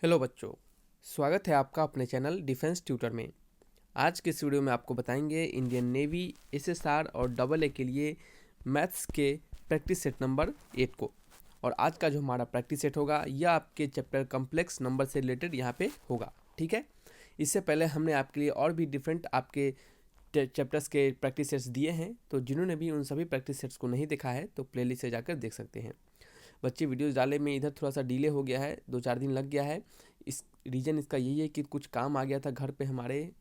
Hello बच्चों, स्वागत है आपका अपने चैनल डिफेंस ट्यूटर में। आज के इस वीडियो में आपको बताएंगे इंडियन नेवी, एसएसआर और डबल ए के लिए मैथ्स के प्रैक्टिस सेट नंबर 8 को। और आज का जो हमारा प्रैक्टिस सेट होगा यह आपके चैप्टर कम्प्लेक्स नंबर से रिलेटेड यहाँ पे होगा। ठीक है, इससे पहले हमने आपके लिए और भी डिफरेंट आपके चैप्टर्स के प्रैक्टिस सेट्स दिए हैं, तो जिन्होंने भी उन सभी प्रैक्टिस सेट्स को नहीं देखा है तो प्लेलिस्ट से जाकर देख सकते हैं। बच्चे वीडियोस डाले में इधर थोड़ा सा डिले हो गया है, 2-4 दिन लग गया है। इस रीज़न इसका यही है कि कुछ काम आ गया था घर पे, हमारे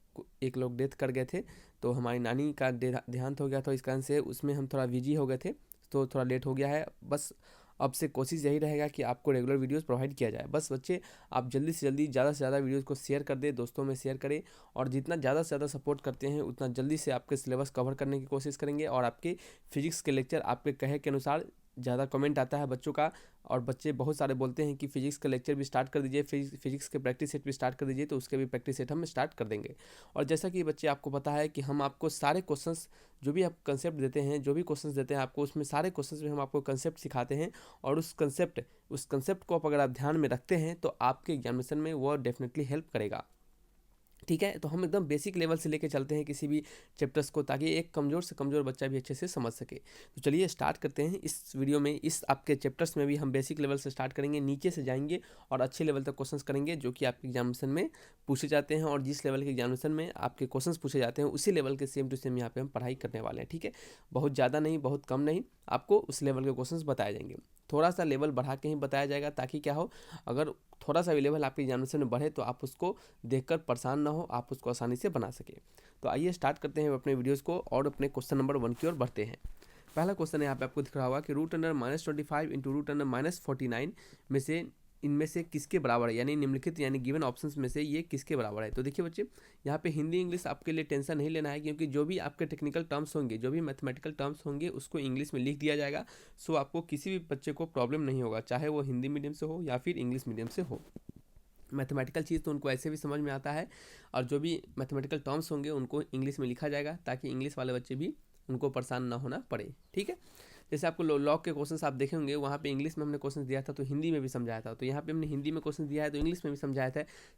एक लोग डेथ कर गए थे, तो हमारी नानी का देहांत हो गया था, इस कारण से उसमें हम थोड़ा बिजी हो गए थे, तो थोड़ा लेट हो गया है। बस अब से कोशिश यही रहेगा कि आपको रेगुलर वीडियोस प्रोवाइड किया जाए। बस बच्चे आप जल्दी से जल्दी ज़्यादा से ज़्यादा वीडियोस को शेयर कर दें, दोस्तों में शेयर करें, और जितना ज़्यादा से ज़्यादा सपोर्ट करते हैं उतना जल्दी से आपके सिलेबस कवर करने की कोशिश करेंगे। और आपके फिजिक्स के लेक्चर आपके कहे के अनुसार ज़्यादा कमेंट आता है बच्चों का, और बच्चे बहुत सारे बोलते हैं कि फिजिक्स का लेक्चर भी स्टार्ट कर दीजिए, फिजिक्स के प्रैक्टिस सेट भी स्टार्ट कर दीजिए, तो उसके भी प्रैक्टिस सेट हम स्टार्ट कर देंगे। और जैसा कि बच्चे आपको पता है कि हम आपको सारे क्वेश्चंस जो भी आप कंसेप्ट देते हैं, जो भी क्वेश्चंस देते हैं आपको, उसमें सारे क्वेश्चंस में हम आपको कंसेप्ट सिखाते हैं। और उस कंसेप्ट को आप अगर आप ध्यान में रखते हैं तो आपके एग्जामिनेशन में वो डेफिनेटली हेल्प करेगा। ठीक है, तो हम एकदम बेसिक लेवल से लेके चलते हैं किसी भी चैप्टर्स को, ताकि एक कमज़ोर से कमज़ोर बच्चा भी अच्छे से समझ सके। तो चलिए स्टार्ट करते हैं इस वीडियो में। इस आपके चैप्टर्स में भी हम बेसिक लेवल से स्टार्ट करेंगे, नीचे से जाएंगे और अच्छे लेवल तक क्वेश्चंस करेंगे जो कि आपके एग्जामिनेशन में पूछे जाते हैं। और जिस लेवल के एग्जामिनेशन में आपके क्वेश्चंस पूछे जाते हैं उसी लेवल के सेम टू सेम यहाँ पे हम पढ़ाई करने वाले हैं। ठीक है, बहुत ज़्यादा नहीं, बहुत कम नहीं, आपको उस लेवल के क्वेश्चंस बताए जाएंगे। थोड़ा सा लेवल बढ़ा के ही बताया जाएगा, ताकि क्या हो, अगर थोड़ा सा भी लेवल आपके एग्जामिनेशन में बढ़े तो आप उसको देखकर परेशान ना हो, आप उसको आसानी से बना सके। तो आइए स्टार्ट करते हैं अपने वीडियोस को और अपने क्वेश्चन नंबर 1 की ओर बढ़ते हैं। पहला क्वेश्चन यहाँ पे आपको दिख रहा होगा कि √(-25) इंटू √(-49) में से इनमें से किसके बराबर है, यानी निम्नलिखित यानी गिवन ऑप्शंस में से ये किसके बराबर है। तो देखिए बच्चे, यहाँ पे हिंदी इंग्लिश आपके लिए टेंशन नहीं लेना है, क्योंकि जो भी आपके टेक्निकल टर्म्स होंगे, जो भी मैथमेटिकल टर्म्स होंगे, उसको इंग्लिश में लिख दिया जाएगा। सो आपको किसी भी बच्चे को प्रॉब्लम नहीं होगा, चाहे वो हिंदी मीडियम से हो या फिर इंग्लिश मीडियम से हो। मैथमेटिकल चीज़ तो उनको ऐसे भी समझ में आता है, और जो भी मैथमेटिकल टर्म्स होंगे उनको इंग्लिश में लिखा जाएगा, ताकि इंग्लिश वाले बच्चे भी उनको परेशान ना होना पड़े। ठीक है, जैसे आपको लॉग के क्वेश्चंस आप देखे होंगे, वहाँ पे इंग्लिश में हमने क्वेश्चन दिया था तो हिंदी में भी समझाया था, तो यहाँ पे हमने हिंदी में क्वेश्चन दिया है तो इंग्लिश में भी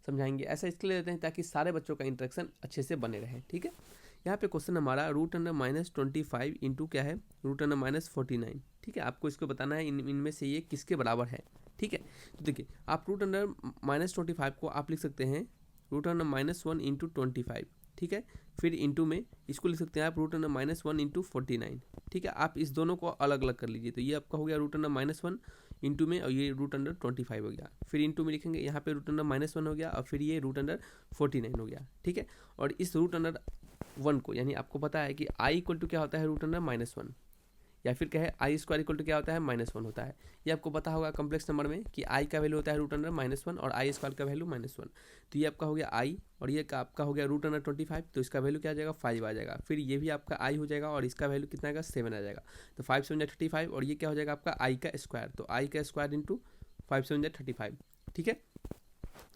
समझाएंगे। ऐसा इसलिए देते हैं ताकि सारे बच्चों का इंटरेक्शन अच्छे से बने रहे। ठीक है, यहाँ पे क्वेश्चन हमारा √(-25) इंटू क्या है, √(-49). ठीक है, आपको इसको बताना है इनमें से ये किसके बराबर है। ठीक है, तो देखिए आप √(-25) को आप लिख सकते हैं √(-1) इंटू 25। ठीक है, फिर इंटू में इसको लिख सकते हैं आप √(-1) इंटू 49। ठीक है, आप इस दोनों को अलग अलग कर लीजिए, तो ये आपका हो गया √(-1) इंटू में, और ये √(-25) हो गया। फिर इंटू में लिखेंगे, यहाँ पे √(-1) हो गया, और फिर ये √(49) हो गया। ठीक है, और इस √(1) को, यानी आपको पता है कि i इक्वल टू क्या होता है, √(-1), या फिर कहे i² इक्वल टू क्या होता है, -1 होता है। ये आपको पता होगा कम्प्लेक्स नंबर में कि i का वैल्यू होता है √(-1) और i² का वैल्यू -1। तो ये आपका हो गया i, और ये आपका हो गया √(-25), तो इसका वैल्यू क्या आ जाएगा, 5 आ जाएगा। फिर ये भी आपका i हो जाएगा और इसका वैल्यू कितना आएगा, 7 आ जाएगा। तो 5 7 35, और ये क्या हो जाएगा आपका i का स्क्वायर, तो i का स्क्वायर इंटू 5 7 35। ठीक है,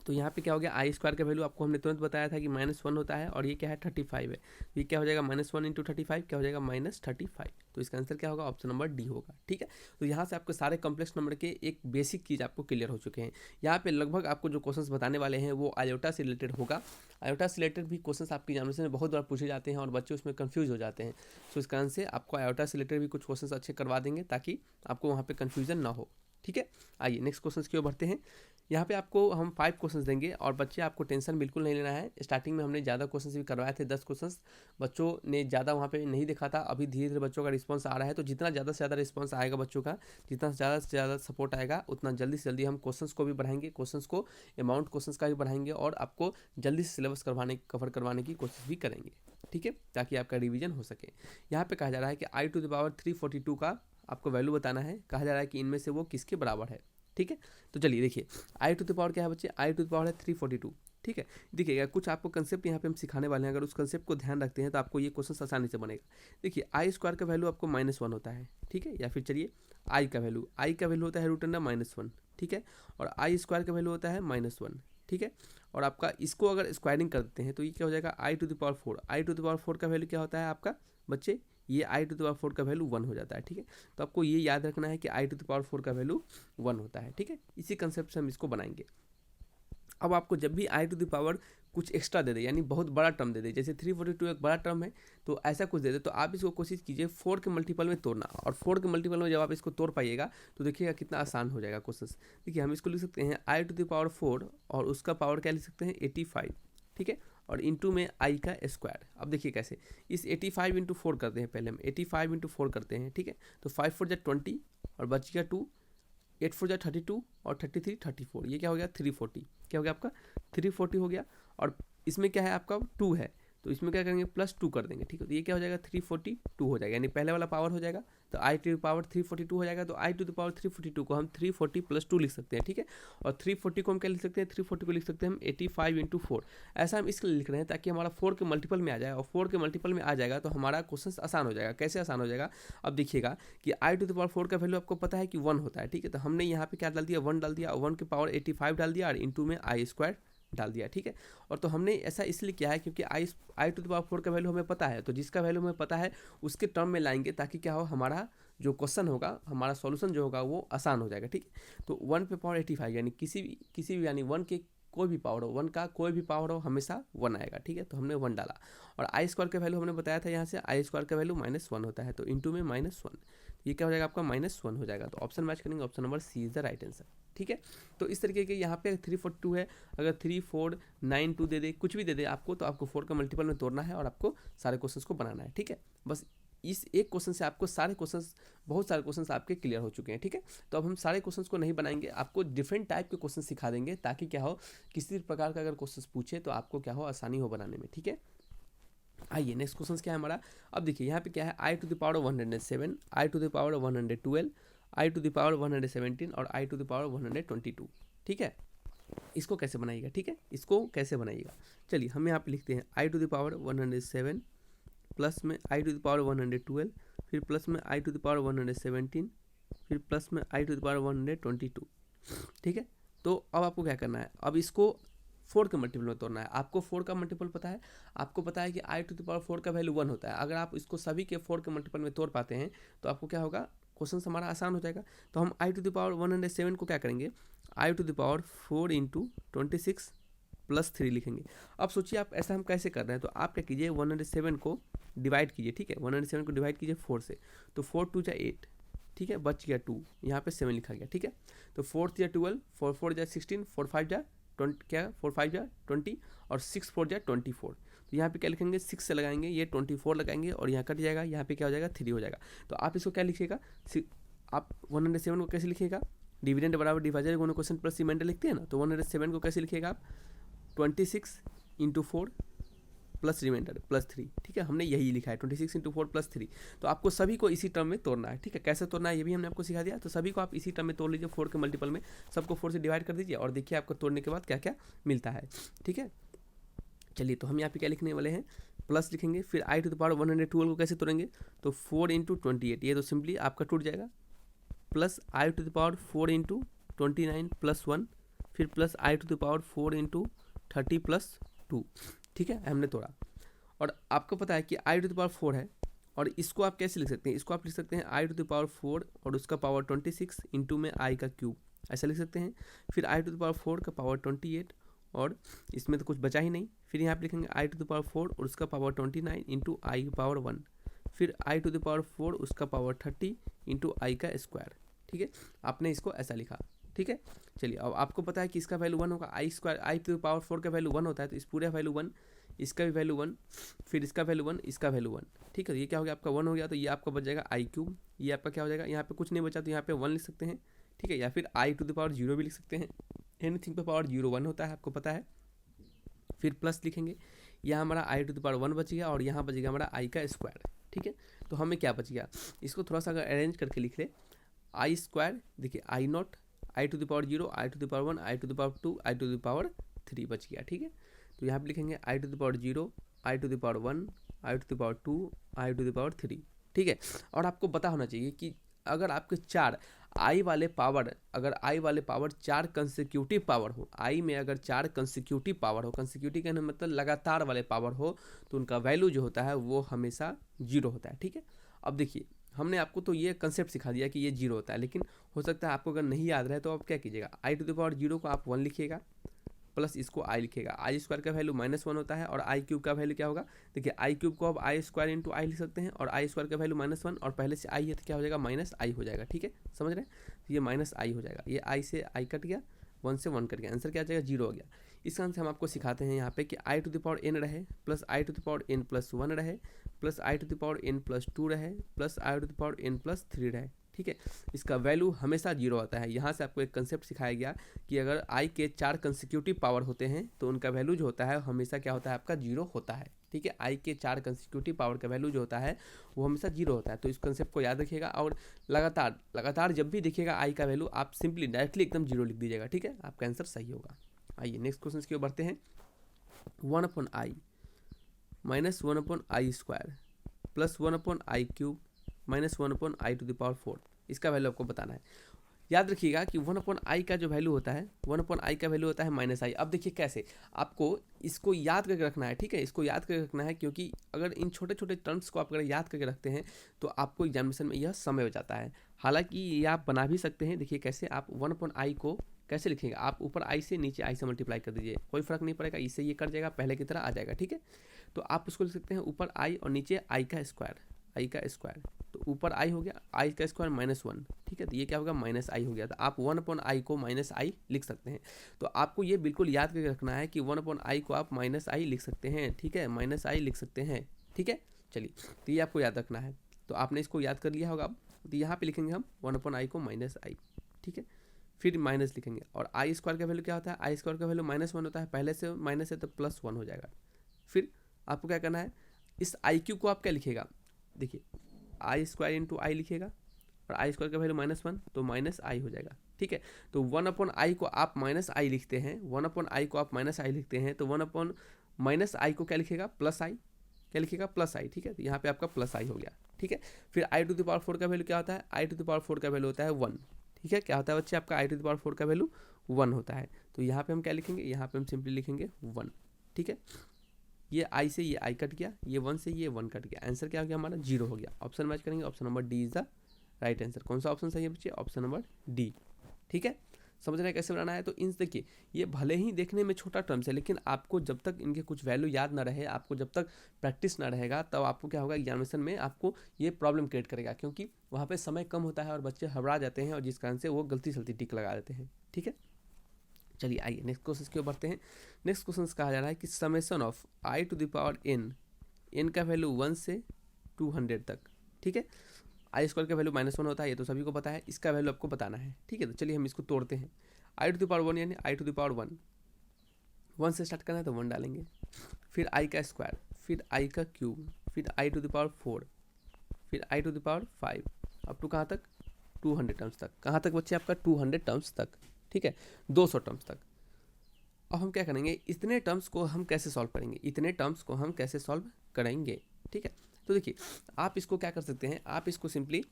तो यहाँ पे क्या हो गया, i² का वैल्यू आपको हमने तुरंत बताया था कि -1 होता है, और ये क्या है 35 है, तो ये क्या हो जाएगा -1 इंटू 35 क्या हो जाएगा, -35। तो इसका आंसर क्या होगा, ऑप्शन नंबर डी होगा। ठीक है, तो यहाँ से आपके सारे कॉम्प्लेक्स नंबर के एक बेसिक चीज़ आपको क्लियर हो चुके हैं। यहाँ पे लगभग आपको जो क्वेश्चंस बताने वाले हैं वो आयोटा से रिलेटेड होगा। आयोटा से रिलेटेड भी क्वेश्चंस आपके एग्जामिनेशन में बहुत बार पूछे जाते हैं और बच्चे उसमें कन्फ्यूज हो जाते हैं। सो इस कारण से आपको आयोटा से रिलेटेड भी कुछ क्वेश्चन अच्छे करवा देंगे, ताकि आपको वहाँ पर कन्फ्यूजन ना हो। ठीक है, आइए नेक्स्ट क्वेश्चन की ओर बढ़ते हैं। यहाँ पे आपको हम 5 क्वेश्चंस देंगे, और बच्चे आपको टेंशन बिल्कुल नहीं लेना है। स्टार्टिंग में हमने ज़्यादा क्वेश्चंस भी करवाए थे, 10 क्वेश्चंस, बच्चों ने ज़्यादा वहाँ पे नहीं देखा था। अभी धीरे धीरे बच्चों का रिस्पांस आ रहा है, तो जितना ज़्यादा से ज़्यादा रिस्पांस आएगा बच्चों का, जितना से ज़्यादा सपोर्ट आएगा, उतना जल्दी से जल्दी हम क्वेश्चंस को भी बढ़ाएंगे, क्वेश्चंस को अमाउंट क्वेश्चंस का भी बढ़ाएंगे, और आपको जल्दी से सिलेबस कवर करवाने की कोशिश भी करेंगे। ठीक है, ताकि आपका रिविजन हो सके। यहाँ पे कहा जा रहा है कि i⁻³ का आपको वैल्यू बताना है। कहा जा रहा है कि इनमें से वो किसके बराबर है। ठीक है, तो चलिए देखिए, i² क्या है बच्चे, i² है 342। ठीक है, देखिएगा कुछ आपको कंसेप्ट यहाँ पे हम सिखाने वाले हैं, अगर उस कंसेप्ट को ध्यान रखते हैं तो आपको ये क्वेश्चन आसानी से बनेगा। देखिए i² का वैल्यू आपको -1 होता है। ठीक है, या फिर चलिए i का वैल्यू होता है √(-1). ठीक है, और i² का वैल्यू होता है -1। ठीक है, और आपका इसको अगर स्क्वायरिंग करते हैं तो ये क्या हो जाएगा, i⁴ का वैल्यू क्या होता है आपका बच्चे, ये i⁴ का वैल्यू 1 हो जाता है। ठीक है, तो आपको ये याद रखना है कि i⁴ का वैल्यू 1 होता है। ठीक है, इसी कंसेप्ट से हम इसको बनाएंगे। अब आपको जब भी आई टू द पावर कुछ एक्स्ट्रा दे दे, यानी बहुत बड़ा टर्म दे दे, जैसे 342 एक बड़ा टर्म है तो ऐसा कुछ दे दे, तो आप इसको कोशिश कीजिए 4 के मल्टीपल में तोड़ना, और 4 के मल्टीपल में जब आप इसको तोड़ पाइएगा तो देखिएगा कितना आसान हो जाएगा क्वेश्चन। देखिए हम इसको लिख सकते हैं आई टू द पावर 4 और उसका पावर क्या लिख सकते हैं 85, ठीक है, और इंटू में आई का स्क्वायर। अब देखिए कैसे, इस 85 इंटू 4 करते हैं, पहले हम 85 इंटू 4 करते हैं, ठीक है, तो 5 4 जा 20 और बच गया 2, 8 4 जा 32 और 33 34, ये क्या हो गया 340, क्या हो गया आपका 340 हो गया। और इसमें क्या है आपका 2 है, तो इसमें क्या करेंगे +2 कर देंगे, ठीक है, तो ये क्या हो जाएगा 342 हो जाएगा, यानी पहले वाला पावर हो जाएगा तो आई टू द पावर 342 हो जाएगा। तो आई टू द पावर 342 को हम 340 + 2 लिख सकते हैं, ठीक है, और 340 को हम क्या लिख सकते हैं, 340 को लिख सकते हैं हम 85 इंटू 4। ऐसा हम इसलिए लिख रहे हैं ताकि हमारा 4 के मल्टीपल में आ जाए, और 4 के मल्टीपल में आ जाएगा तो हमारा क्वेश्चन आसान हो जाएगा। कैसे आसान हो जाएगा, अब देखिएगा कि आई टू द पावर 4 का वैल्यू आपको पता है कि 1 होता है, ठीक है, तो हमने यहाँ पे क्या डाल दिया 1 डाल दिया, 1 के पावर 85 डाल दिया और इंटू में आई स्क्वायर डाल दिया, ठीक है। और तो हमने ऐसा इसलिए किया है क्योंकि आई टू द पावर 4 का वैल्यू हमें पता है, तो जिसका वैल्यू हमें पता है उसके टर्म में लाएंगे ताकि क्या हो, हमारा जो क्वेश्चन होगा, हमारा सॉल्यूशन जो होगा वो आसान हो जाएगा, ठीक है। तो 1 पे पावर 85 यानी किसी भी यानी 1 के कोई भी पावर हो, 1 का कोई भी पावर हो हमेशा 1 आएगा, ठीक है, तो हमने 1 डाला। और आई स्क्वायर का वैल्यू हमने बताया था, यहाँ से आई स्क्वायर का वैल्यू -1 होता है, तो इंटू में -1, ये क्या हो जाएगा आपका -1 हो जाएगा। तो ऑप्शन मैच करेंगे, option number C is the right answer, ठीक है। तो इस तरीके के यहाँ पे 342 है, अगर 3492 दे दे, कुछ भी दे दे आपको, तो आपको 4 का मल्टीपल में तोड़ना है और आपको सारे क्वेश्चंस को बनाना है, ठीक है। बस इस एक क्वेश्चन से आपको सारे क्वेश्चंस, बहुत सारे क्वेश्चंस आपके क्लियर हो चुके हैं, ठीक है। तो अब हम सारे क्वेश्चंस को नहीं बनाएंगे, आपको डिफरेंट टाइप के क्वेश्चन सिखा देंगे ताकि क्या हो, किसी प्रकार का अगर क्वेश्चन पूछे तो आपको क्या हो, आसानी हो बनाने में, ठीक है। आइए नेक्स्ट क्वेश्चन क्या है हमारा। अब देखिए यहाँ पे क्या है, i to the power 107, i to the power 112, i to the power 117 और आई टू द पावर 122, ठीक है। इसको कैसे बनाइएगा, ठीक है, इसको कैसे बनाइएगा, चलिए हम यहाँ पे लिखते हैं आई टू द पावर 107 प्लस में आई टू द पावर 112, फिर प्लस में आई टू द पावर 117, फिर प्लस में आई टू द पावर 122, ठीक है। तो अब आपको क्या करना है, अब इसको 4 के मल्टीपल में तोड़ना है। आपको 4 का मल्टीपल पता है, आपको पता है कि आई टू द पावर 4 का वैल्यू 1 होता है। अगर आप इसको सभी के 4 के मल्टीपल में तोड़ पाते हैं तो आपको क्या होगा, क्वेश्चन हमारा आसान हो जाएगा। तो हम आई टू द पावर 107 को क्या करेंगे, आई टू द पावर 4 इंटू 26 + 3 लिखेंगे। अब सोचिए आप ऐसा हम कैसे कर रहे हैं, तो आप क्या कीजिए 107 को डिवाइड कीजिए, ठीक है, 107 को डिवाइड कीजिए 4 से, तो 4 2 जा 8, ठीक है, बच गया 2, यहाँ पे 7 लिखा गया, ठीक है। तो 4 3 जा 12, 4 4 जा 16, 4 5 जा 20, क्या 4 5 जा 20 और 6 4 जा 24। तो यहाँ पे क्या लिखेंगे, 6 से लगाएंगे, ये 24 लगाएंगे और यहाँ कट जाएगा, यहाँ पे क्या हो जाएगा 3 हो जाएगा। तो आप इसको क्या लिखिएगा, आप 107 को कैसे लिखिएगा, डिविडेंड बराबर डिवाइजर को क्वेश्चन प्लस रिमाइंडर लिखते हैं ना, तो 107 को कैसे लिखिएगा आप 26 इंटू 4 प्लस रिमाइंडर +3, ठीक है, हमने यही लिखा है 26 इंटू 4 +3। तो आपको सभी को इसी टर्म में तोड़ना है, ठीक है, कैसे तोड़ना है ये भी हमने आपको सिखा दिया। तो सभी को आप इसी टर्म में तोड़ लीजिए, 4 के मल्टीपल में सबको 4 से डिवाइड कर दीजिए और देखिए आपको तोड़ने के बाद क्या क्या मिलता है, ठीक है। चलिए तो हम यहाँ पे क्या लिखने वाले हैं, प्लस लिखेंगे, फिर आई टू द पावर 112 को कैसे तोड़ेंगे, तो 4 इंटू 28, ये तो सिंपली आपका टूट जाएगा, plus i to the power 4 into 29 + 1, फिर plus i to the power 4 into 30 + 2, ठीक है, हमने तोड़ा। और आपको पता है कि आई टू द पावर 4 है, और इसको आप कैसे लिख सकते हैं, इसको आप लिख सकते हैं आई टू द पावर 4 और उसका पावर 26 इंटू में आई का क्यूब, ऐसा लिख सकते हैं। फिर आई टू द पावर 4 का पावर 28 और इसमें तो कुछ बचा ही नहीं, फिर यहाँ पे लिखेंगे आई टू द पावर 4 और उसका पावर 29 इंटू आई पावर 1, फिर आई टू द पावर 4 उसका पावर 30 इंटू आई का स्क्वायर, ठीक है, आपने इसको ऐसा लिखा, ठीक है। चलिए अब आपको पता है कि इसका वैल्यू 1 होगा, i square i to the power 4 का वैल्यू 1 होता है, तो इस पूरे वैल्यू 1, इसका भी वैल्यू 1, फिर इसका वैल्यू 1, इसका वैल्यू 1, ठीक है। ये क्या हो गया आपका 1 हो गया, तो ये आपका बच जाएगा आई क्यूब, ये आपका क्या हो जाएगा, यहाँ पे कुछ नहीं बचा तो यहाँ पे 1 लिख सकते हैं, ठीक है, या फिर आई टू द पावर 0 भी लिख सकते हैं, एनीथिंग पे पावर 0 1 होता है, आपको पता है। फिर प्लस लिखेंगे, यहाँ हमारा आई टू द पावर 1 बच गया और यहाँ बच गया हमारा आई का स्क्वायर, ठीक है। तो हमें क्या बच गया, इसको थोड़ा सा अगर अरेंज करके लिख ले, आई स्क्वायर, देखिए i naught, i to the power 0, i to the power 1, i to the power 2, i to the power 3 बच गया, ठीक है। तो यहाँ पे लिखेंगे i to the power 0, i to the power 1, i to the power 2, i to the power 3, ठीक है। और आपको पता होना चाहिए कि अगर आपके 4 आई वाले पावर, अगर आई वाले पावर 4 कंसेक्यूटिव पावर हो, आई में अगर 4 कंसेक्यूटिव पावर हो, कंसेक्यूटिव कहने मतलब लगातार वाले पावर हो, तो उनका वैल्यू जो होता है वो हमेशा 0 होता है, ठीक है। अब देखिए हमने आपको तो ये कंसेप्ट सिखा दिया कि ये 0 होता है, लेकिन हो सकता है आपको अगर नहीं याद रहे तो आप क्या कीजिएगा, आई टू द पावर 0 को आप 1 लिखिएगा, प्लस इसको आई लिखेगा। आई स्क्वायर का वैल्यू -1 होता है और आई क्यूब का वैल्यू क्या होगा, देखिए आई क्यूब को अब आई स्क्वायर इंटू आई लिख सकते हैं और आई स्क्वायर का वैल्यू -1 और पहले से आई है तो क्या हो जाएगा माइनस आई हो जाएगा। ठीक है, समझ रहे हैं, तो ये माइनस आई हो जाएगा, ये आई से आई कट गया, 1 से 1 कट गया, आंसर क्या आ जाएगा 0 हो गया। इस कारण से हम आपको सिखाते हैं यहाँ पे कि i to the power n रहे plus i to the power n plus 1 रहे plus i to the power n plus 2 रहे plus i to the power n plus 3 रहे। ठीक है, इसका वैल्यू हमेशा 0 आता है। यहाँ से आपको एक कंसेप्ट सिखाया गया कि अगर आई के 4 कंसिक्यूटिव पावर होते हैं तो उनका वैल्यू जो होता है हमेशा क्या होता है, आपका 0 होता है। ठीक है, आई के 4 कंसिक्यूटिव पावर का वैल्यू जो होता है वो हमेशा 0 होता है। तो इस कंसेप्ट को याद रखिएगा और लगातार जब भी देखिएगा आई का वैल्यू आप सिंपली डायरेक्टली एकदम 0 लिख दीजिएगा। ठीक है, आपका आंसर सही होगा। आइए नेक्स्ट क्वेश्चन की ओर बढ़ते हैं। 1/i minus 1/i square plus 1/i cube minus 1/i to the power 4, इसका वैल्यू आपको बताना है। याद रखिएगा कि 1/i का जो वैल्यू होता है 1/i का वैल्यू होता है -i। अब देखिए कैसे आपको इसको याद करके रखना है। ठीक है, इसको याद करके रखना है क्योंकि अगर इन छोटे छोटे टर्म्स को आप अगर याद करके रखते हैं तो आपको एग्जामिनेशन में यह समय हो जाता है। हालांकि ये आप बना भी सकते हैं। देखिए कैसे आप 1/i को कैसे लिखेंगे, आप ऊपर आई से नीचे आई से मल्टीप्लाई कर दीजिए, कोई फर्क नहीं पड़ेगा, इससे ये कट जाएगा, पहले की तरह आ जाएगा। ठीक है, तो आप उसको लिख सकते हैं ऊपर आई और नीचे आई का स्क्वायर, तो ऊपर आई हो गया, आई का स्क्वायर -1। ठीक है, तो ये क्या होगा -i हो गया। तो आप 1/i को -i लिख सकते हैं। तो आपको ये बिल्कुल याद करके रखना है कि 1/i को आप -i लिख सकते हैं। ठीक है, -i लिख सकते हैं। ठीक है, चलिए, तो ये आपको याद रखना है। तो आपने इसको याद कर लिया होगा। अब तो यहाँ पे लिखेंगे हम 1/i को -i। ठीक है, फिर माइनस लिखेंगे और आई स्क्वायर का वैल्यू क्या होता है, आई स्क्वायर का वैल्यू -1 होता है, पहले से माइनस है तो +1 हो जाएगा। फिर आपको क्या करना है, इस आई क्यू को आप क्या लिखेगा, देखिए आई स्क्वायर इंटू आई लिखेगा और आई स्क्वायर का वैल्यू -1 तो -i हो जाएगा। ठीक है, तो 1/i को आप -i लिखते हैं, 1/i को आप -i लिखते हैं तो 1/-i को क्या लिखेगा +i, क्या लिखेगा +i। ठीक है, तो यहाँ पे आपका +i हो गया। ठीक है, फिर आई टू द पावर 4 का वैल्यू क्या होता है, आई टू द पावर 4 का वैल्यू होता है 1। ठीक है, क्या होता है बच्चे, आपका आई टू द पावर 4 का वैल्यू 1 होता है। तो यहाँ पे हम क्या लिखेंगे, यहाँ पे हम सिंपली लिखेंगे 1। ठीक है, ये आई से ये आई कट गया, ये 1 से ये 1 कट गया, आंसर क्या हो गया हमारा 0 हो गया। ऑप्शन मैच करेंगे, option number D is the right answer. कौन सा ऑप्शन सही है बच्चे, ऑप्शन नंबर डी। ठीक है, समझ रहे हैं कैसे बनाना है। तो इन देखिए ये भले ही देखने में छोटा टर्म्स है लेकिन आपको जब तक इनके कुछ वैल्यू याद ना रहे, आपको जब तक प्रैक्टिस ना रहेगा तब आपको क्या होगा एग्जामिनेशन में आपको ये प्रॉब्लम क्रिएट करेगा, क्योंकि वहाँ पे समय कम होता है और बच्चे घबरा जाते हैं और जिस कारण से वो गलती सलती टिक लगा देते हैं। ठीक है, चलिए आइए नेक्स्ट क्वेश्चन की ओर बढ़ते हैं। नेक्स्ट क्वेश्चन कहा जा रहा है कि summation of i to the power n का वैल्यू 1 से 200 तक। ठीक है, आई स्क्वायर का वैल्यू -1 होता है, ये तो सभी को पता है, इसका वैल्यू आपको बताना है। ठीक है, तो चलिए हम इसको तोड़ते हैं। आई टू द पावर 1 यानी आई टू द पावर 1 से स्टार्ट करना है तो 1 डालेंगे, फिर आई का स्क्वायर, फिर आई का क्यूब, फिर आई टू द पावर 4, फिर i to the power 5, up to कहाँ तक 200 टर्म्स तक। कहाँ तक बच्चे, आपका 200 टर्म्स तक। ठीक है, 200 टर्म्स तक। अब हम क्या करेंगे, इतने टर्म्स को हम कैसे सॉल्व करेंगे, इतने टर्म्स को हम कैसे सॉल्व करेंगे। ठीक है, तो देखिए आप इसको क्या कर सकते हैं, आप इसको सिंपली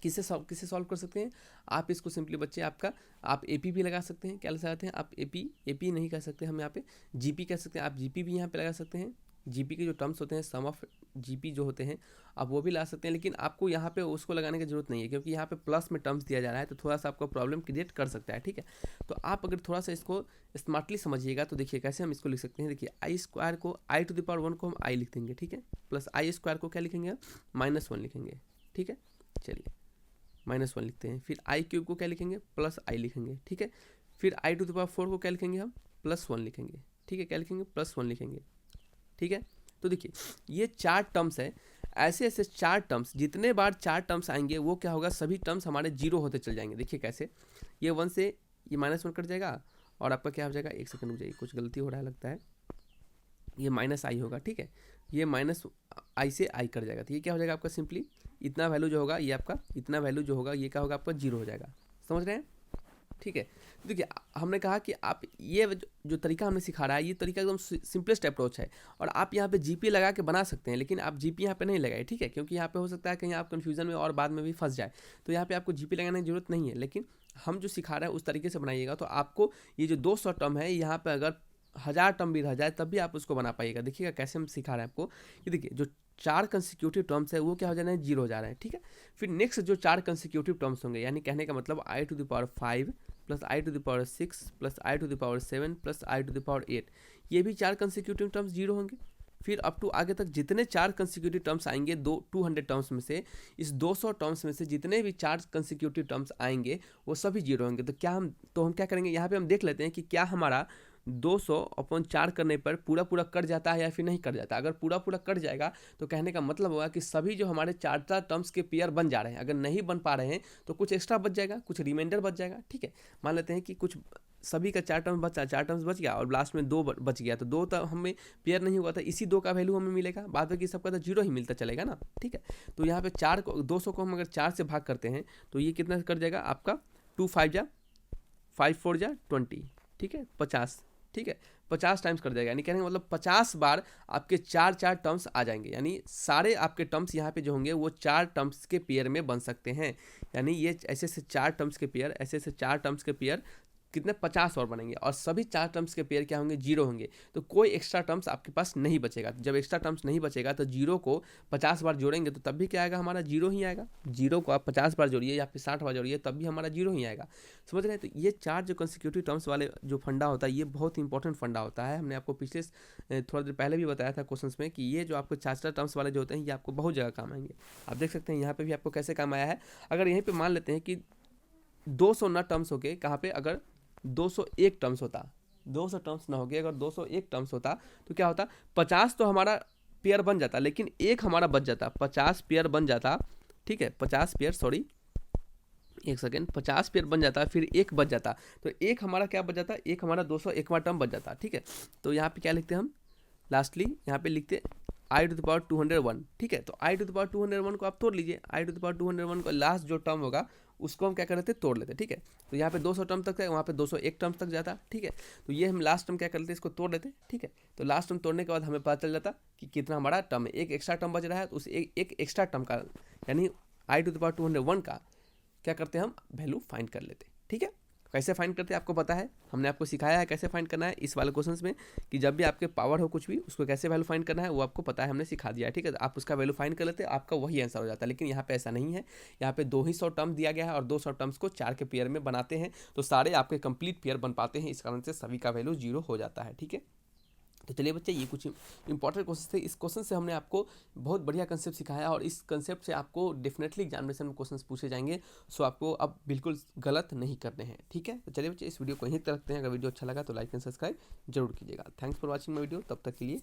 किसे सॉल्व कर सकते हैं, आप इसको सिंपली बच्चे आप एपी भी लगा सकते हैं। क्या लगा सकते हैं आप, एपी नहीं कह सकते हम यहाँ पे जीपी कह सकते हैं, आप जीपी भी यहाँ पे लगा सकते हैं। जीपी के जो टर्म्स होते हैं सम ऑफ जीपी जो होते हैं आप वो भी ला सकते हैं, लेकिन आपको यहाँ पे उसको लगाने की जरूरत नहीं है क्योंकि यहाँ पे प्लस में टर्म्स दिया जा रहा है तो थोड़ा सा आपको प्रॉब्लम क्रिएट कर सकता है। ठीक है, तो आप अगर थोड़ा सा इसको स्मार्टली समझिएगा तो देखिए कैसे हम इसको लिख सकते हैं। देखिए आई स्क्वायर को आई टू द पावर 1 को हम आई लिख देंगे। ठीक है, प्लस आई स्क्वायर को क्या लिखेंगे, -1 लिखेंगे। ठीक है, चलिए -1 लिखते हैं, फिर आई क्यूब को क्या लिखेंगे, +i लिखेंगे। ठीक है, फिर आई टू द पावर 4 को क्या लिखेंगे हम, +1 लिखेंगे। ठीक है, क्या लिखेंगे, +1 लिखेंगे। ठीक है, तो देखिए ये 4 टर्म्स है, ऐसे ऐसे 4 टर्म्स, जितने बार 4 टर्म्स आएंगे वो क्या होगा, सभी टर्म्स हमारे 0 होते चल जाएंगे। देखिए कैसे, ये 1 से ये -1 कट जाएगा और आपका क्या हो जाएगा, एक सेकंड रुक जाइए, कुछ गलती हो रहा है लगता है, ये -i होगा। ठीक है, ये -i से i कट जाएगा तो ये क्या हो जाएगा आपका, सिंपली इतना वैल्यू जो होगा ये आपका, इतना वैल्यू जो होगा ये क्या होगा आपका 0 हो जाएगा। समझ रहे हैं। ठीक है, तो देखिए हमने कहा कि आप ये जो तरीका हमने सिखा रहा है ये तरीका एकदम सिंपलेस्ट अप्रोच है और आप यहाँ पे जीपी लगा के बना सकते हैं, लेकिन आप जीपी यहाँ पे नहीं लगाए। ठीक है, क्योंकि यहाँ पे हो सकता है कहीं आप कन्फ्यूजन में और बाद में भी फंस जाए, तो यहाँ पे आपको जीपी लगाने की जरूरत नहीं है, लेकिन हम जो सिखा रहे हैं उस तरीके से बनाइएगा तो आपको ये जो 200 टर्म है यहाँ पर अगर 1000 टर्म भी रह जाए तब भी आप उसको बना पाइएगा। देखिएगा कैसे हम सिखा रहे हैं आपको कि देखिए जो 4 कंसिक्यूटिव टर्म्स है वो क्या हो जा रहे हैं, 0 हो जा रहे हैं। ठीक है, फिर नेक्स्ट जो 4 कंसिक्यूटिव टर्म्स होंगे, यानी कहने का मतलब i to the power 5 plus i to the power 6 plus i to the power 7 plus i to the power 8, ये भी 4 कंसेक्यूटिव टर्म्स जीरो होंगे। फिर अप टू आगे तक जितने 4 कंसेक्यूटिव टर्म्स आएंगे 200 टर्म्स में से, इस 200 टर्म्स में से जितने भी 4 कंसेक्यूटिव टर्म्स आएंगे वो सभी जीरो होंगे। तो हम क्या करेंगे, यहाँ पे हम देख लेते हैं कि क्या हमारा 200/4 करने पर पूरा पूरा कट जाता है या फिर नहीं कट जाता। अगर पूरा पूरा कट जाएगा तो कहने का मतलब होगा कि सभी जो हमारे 4 टर्म्स के पेयर बन जा रहे हैं, अगर नहीं बन पा रहे हैं तो कुछ एक्स्ट्रा बच जाएगा, कुछ रिमाइंडर बच जाएगा। ठीक है, मान लेते हैं कि कुछ सभी का 4 टर्म्स बचा, 4 टर्म्स बच गया और लास्ट में 2 बच गया, तो 2 तो हमें पेयर नहीं हुआ था, इसी 2 का वैल्यू हमें मिलेगा, बाद में कि सबका तो जीरो ही मिलता चलेगा ना। ठीक है, तो यहाँ पे 200 को हम अगर 4 से भाग करते हैं तो ये कितना कट जाएगा आपका, 2 5 जा 5 4 जा 20, ठीक है 50, ठीक है 50 टाइम्स कर जाएगा, यानी कहने का मतलब 50 बार आपके 4 टर्म्स आ जाएंगे, यानी सारे आपके टर्म्स यहाँ पे जो होंगे वो 4 टर्म्स के पेयर में बन सकते हैं। यानी ये ऐसे से 4 टर्म्स के पेयर, ऐसे से 4 टर्म्स के पेयर कितने 50 और बनेंगे, और सभी 4 टर्म्स के पेयर क्या होंगे, जीरो होंगे। तो कोई एक्स्ट्रा टर्म्स आपके पास नहीं बचेगा। जब एक्स्ट्रा टर्म्स नहीं बचेगा तो जीरो को 50 बार जोड़ेंगे तो तब भी क्या आएगा, हमारा जीरो ही आएगा। जीरो को आप 50 बार जोड़िए या फिर 60 बार जोड़िए तब भी हमारा जीरो ही आएगा। समझ रहे हैं? तो ये 4 जो कंसेक्यूटिव टर्म्स वाले जो फंडा होता है ये बहुत इंपॉर्टेंट फंडा होता है। हमने आपको पिछले थोड़ा देर पहले भी बताया था क्वेश्चन में कि ये जो आपको 4 टर्म्स वाले जो होते हैं ये आपको बहुत जगह काम आएंगे। आप देख सकते हैं यहाँ पे भी आपको कैसे काम आया है। अगर यहीं पे मान लेते हैं कि 200 ना टर्म्स हो गए, कहाँ पे अगर 201 टर्म्स होता, 200 टर्म्स ना हो गए, अगर 201 टर्म्स होता तो क्या होता, 50 तो हमारा पेयर बन जाता लेकिन एक हमारा बच जाता, 50 पेयर बन जाता। ठीक है, 50 पेयर, सॉरी एक सेकेंड, 50 पेयर बन जाता, फिर एक बच जाता, तो एक हमारा क्या बच जाता, एक हमारा 201वां टर्म बच जाता। ठीक है, तो यहाँ पे क्या लिखते हैं हम, लास्टली यहाँ पे लिखते आई टू द पावर 201। ठीक है, तो आई टू द पावर 201 को आप तोड़ लीजिए, आई टू द पावर 201 को लास्ट जो टर्म होगा उसको हम क्या कर लेते हैं, तोड़ लेते। ठीक है, तो यहाँ पे 200 टर्म तक है, वहाँ पे 201 टर्म तक जाता। ठीक है, तो ये हम लास्ट टर्म क्या कर लेते हैं, इसको तोड़ लेते। ठीक है, तो लास्ट टर्म तोड़ने के बाद हमें पता चल जाता कि कितना हमारा टर्म है, एक एक्स्ट्रा टर्म बच रहा है, तो उस एक एक्स्ट्रा टर्म का यानी आई टू द पावर 201 का क्या करते हैं, हम वैल्यू फाइंड कर लेते। ठीक है, कैसे फाइंड करते हैं आपको पता है, हमने आपको सिखाया है कैसे फाइंड करना है इस वाले क्वेश्चंस में, कि जब भी आपके पावर हो कुछ भी उसको कैसे वैल्यू फाइंड करना है वो आपको पता है, हमने सिखा दिया है। ठीक है, तो आप उसका वैल्यू फाइंड कर लेते हैं, आपका वही आंसर हो जाता है। लेकिन यहाँ पे ऐसा नहीं है, यहाँ पे 200 टर्म दिया गया है और 200 टर्म्स को 4 के पेयर में बनाते हैं तो सारे आपके कंप्लीट पेयर बन पाते हैं, इस कारण से सभी का वैल्यू जीरो हो जाता है। ठीक है, तो चलिए बच्चे, ये कुछ इंपॉर्टेंट क्वेश्चन थे। इस क्वेश्चन से हमने आपको बहुत बढ़िया कंसेप्ट सिखाया और इस कंसेप्ट से आपको डेफिनेटली एग्जामिनेशन में क्वेश्चन पूछे जाएंगे, सो आपको अब बिल्कुल गलत नहीं करने हैं। ठीक है, तो चलिए बच्चे, इस वीडियो को यहीं तक रखते हैं। अगर वीडियो अच्छा लगा तो लाइक एंड सब्सक्राइब जरूर कीजिएगा। Thanks for watching my video, तब तक के लिए।